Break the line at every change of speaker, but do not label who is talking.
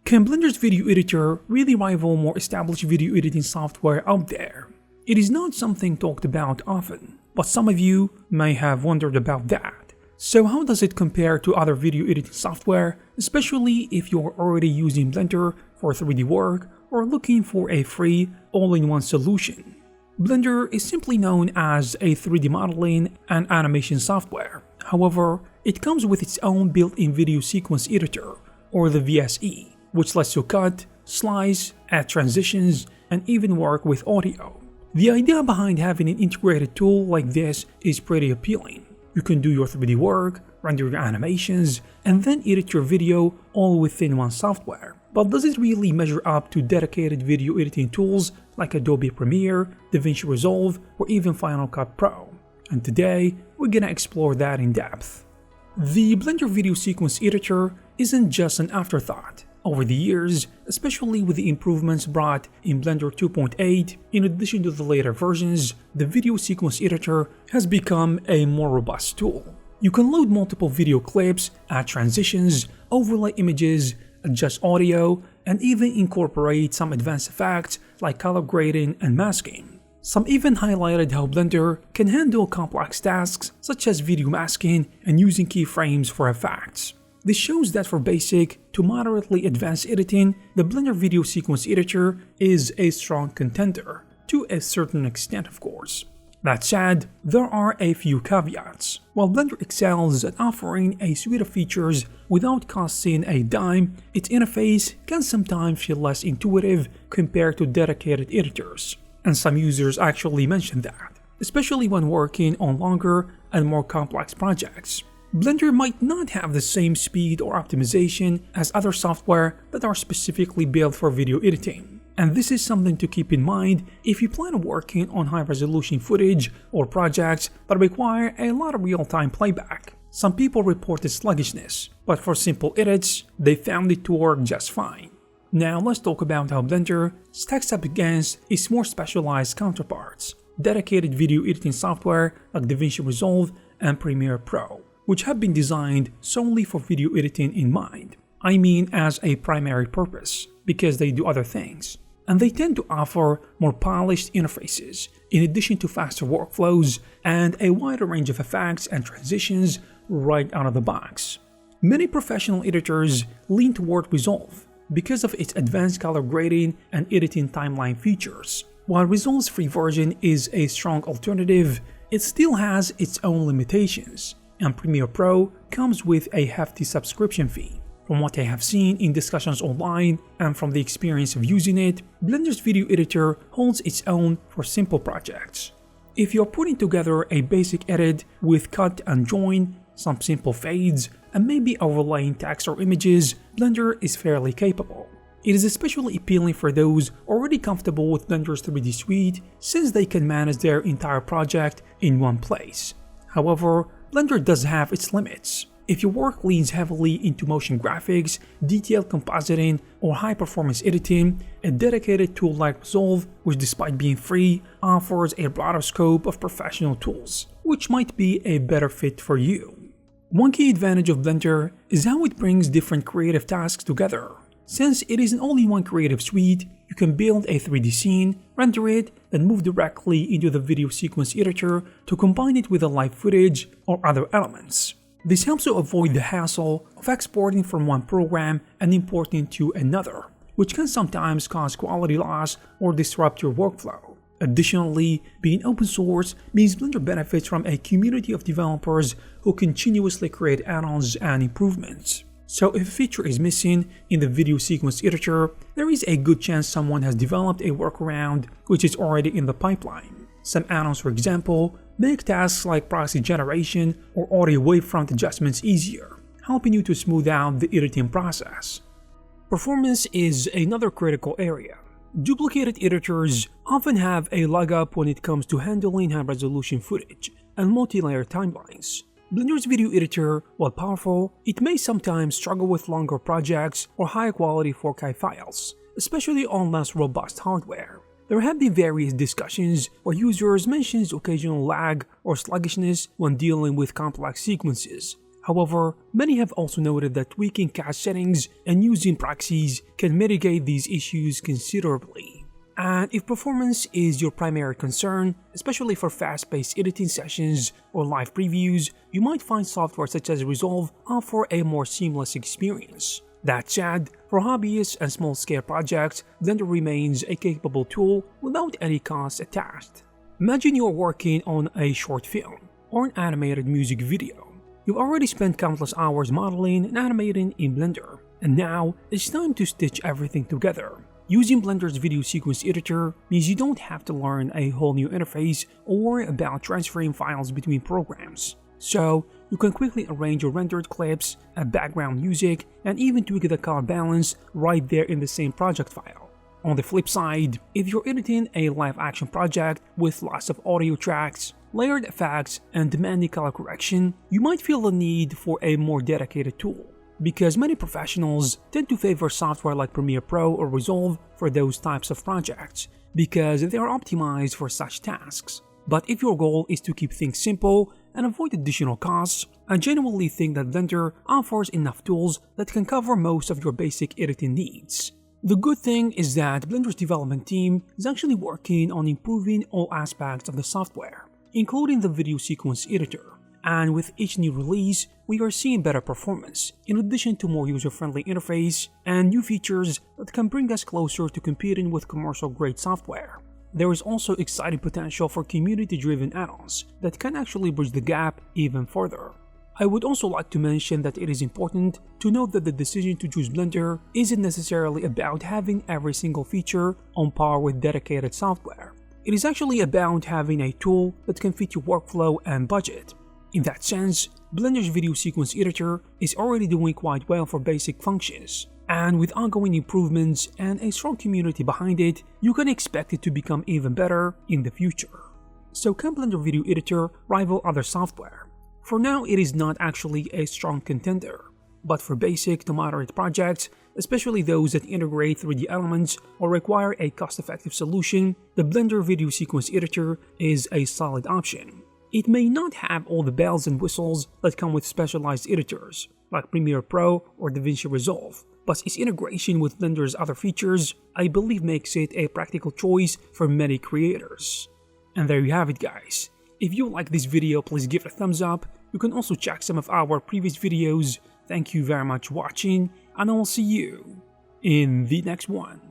Can Blender's video editor really rival more established video editing software out there? It is not something talked about often, but some of you may have wondered about that. So how does it compare to other video editing software, especially if you're already using Blender for 3D work or looking for a free, all-in-one solution? Blender is simply known as a 3D modeling and animation software. However, it comes with its own built-in video sequence editor, or the VSE, which lets you cut, slice, add transitions, and even work with audio. The idea behind having an integrated tool like this is pretty appealing. You can do your 3D work, render your animations, and then edit your video all within one software. But does it really measure up to dedicated video editing tools like Adobe Premiere, DaVinci Resolve, or even Final Cut Pro? And today, we're gonna explore that in depth. The Blender Video Sequence Editor isn't just an afterthought. Over the years, especially with the improvements brought in Blender 2.8, in addition to the later versions, the Video Sequence Editor has become a more robust tool. You can load multiple video clips, add transitions, overlay images, adjust audio, and even incorporate some advanced effects like color grading and masking. Some even highlighted how Blender can handle complex tasks such as video masking and using keyframes for effects. This shows that for basic to moderately advanced editing, the Blender Video Sequence Editor is a strong contender, to a certain extent of course. That said, there are a few caveats. While Blender excels at offering a suite of features without costing a dime, its interface can sometimes feel less intuitive compared to dedicated editors. And some users actually mention that, especially when working on longer and more complex projects. Blender might not have the same speed or optimization as other software that are specifically built for video editing. And this is something to keep in mind if you plan on working on high-resolution footage or projects that require a lot of real-time playback. Some people reported sluggishness, but for simple edits, they found it to work just fine. Now let's talk about how Blender stacks up against its more specialized counterparts, dedicated video editing software like DaVinci Resolve and Premiere Pro, which have been designed solely for video editing in mind. I mean as a primary purpose, because they do other things. And they tend to offer more polished interfaces, in addition to faster workflows and a wider range of effects and transitions right out of the box. Many professional editors lean toward Resolve because of its advanced color grading and editing timeline features. While Resolve's free version is a strong alternative, it still has its own limitations, and Premiere Pro comes with a hefty subscription fee. From what I have seen in discussions online and from the experience of using it, Blender's video editor holds its own for simple projects. If you're putting together a basic edit with cut and join, some simple fades, and maybe overlaying text or images, Blender is fairly capable. It is especially appealing for those already comfortable with Blender's 3D suite, since they can manage their entire project in one place. However, Blender does have its limits. If your work leans heavily into motion graphics, detailed compositing, or high-performance editing, a dedicated tool like Resolve, which despite being free, offers a broader scope of professional tools, which might be a better fit for you. One key advantage of Blender is how it brings different creative tasks together. Since it is an all-in-one creative suite, you can build a 3D scene, render it, then move directly into the video sequence editor to combine it with the live footage or other elements. This helps you avoid the hassle of exporting from one program and importing to another, which can sometimes cause quality loss or disrupt your workflow. Additionally, being open source means Blender benefits from a community of developers who continuously create add-ons and improvements. So if a feature is missing in the video sequence editor, there is a good chance someone has developed a workaround which is already in the pipeline. Some add-ons, for example, make tasks like proxy generation or audio wavefront adjustments easier, helping you to smooth out the editing process. Performance is another critical area. Duplicated editors often have a leg up when it comes to handling high-resolution footage and multi-layer timelines. Blender's video editor, while powerful, it may sometimes struggle with longer projects or high-quality 4K files, especially on less robust hardware. There have been various discussions where users mention occasional lag or sluggishness when dealing with complex sequences, However, many have also noted that tweaking cache settings and using proxies can mitigate these issues considerably. And if performance is your primary concern, especially for fast-paced editing sessions or live previews, you might find software such as Resolve offer a more seamless experience. That said, for hobbyists and small-scale projects, Blender remains a capable tool without any costs attached. Imagine you're working on a short film or an animated music video. You've already spent countless hours modeling and animating in Blender, and now it's time to stitch everything together. Using Blender's video sequence editor means you don't have to learn a whole new interface or worry about transferring files between programs. So, you can quickly arrange your rendered clips, add background music, and even tweak the color balance right there in the same project file. On the flip side, if you're editing a live-action project with lots of audio tracks, layered effects, and demanding color correction, you might feel the need for a more dedicated tool, because many professionals tend to favor software like Premiere Pro or Resolve for those types of projects, because they are optimized for such tasks. But if your goal is to keep things simple and avoid additional costs, I genuinely think that Blender offers enough tools that can cover most of your basic editing needs. The good thing is that Blender's development team is actually working on improving all aspects of the software, including the video sequence editor, and with each new release, we are seeing better performance, in addition to more user-friendly interface and new features that can bring us closer to competing with commercial-grade software. There is also exciting potential for community-driven add-ons that can actually bridge the gap even further. I would also like to mention that it is important to note that the decision to choose Blender isn't necessarily about having every single feature on par with dedicated software. It is actually about having a tool that can fit your workflow and budget. In that sense, Blender's video sequence editor is already doing quite well for basic functions, and with ongoing improvements and a strong community behind it, you can expect it to become even better in the future. So can Blender Video Editor rival other software? For now, it is not actually a strong contender, but for basic to moderate projects, especially those that integrate 3D elements or require a cost-effective solution, the Blender Video Sequence Editor is a solid option. It may not have all the bells and whistles that come with specialized editors, like Premiere Pro or DaVinci Resolve, but its integration with Blender's other features, I believe, makes it a practical choice for many creators. And there you have it, guys. If you like this video, please give it a thumbs up. You can also check some of our previous videos. Thank you very much for watching, and I will see you in the next one.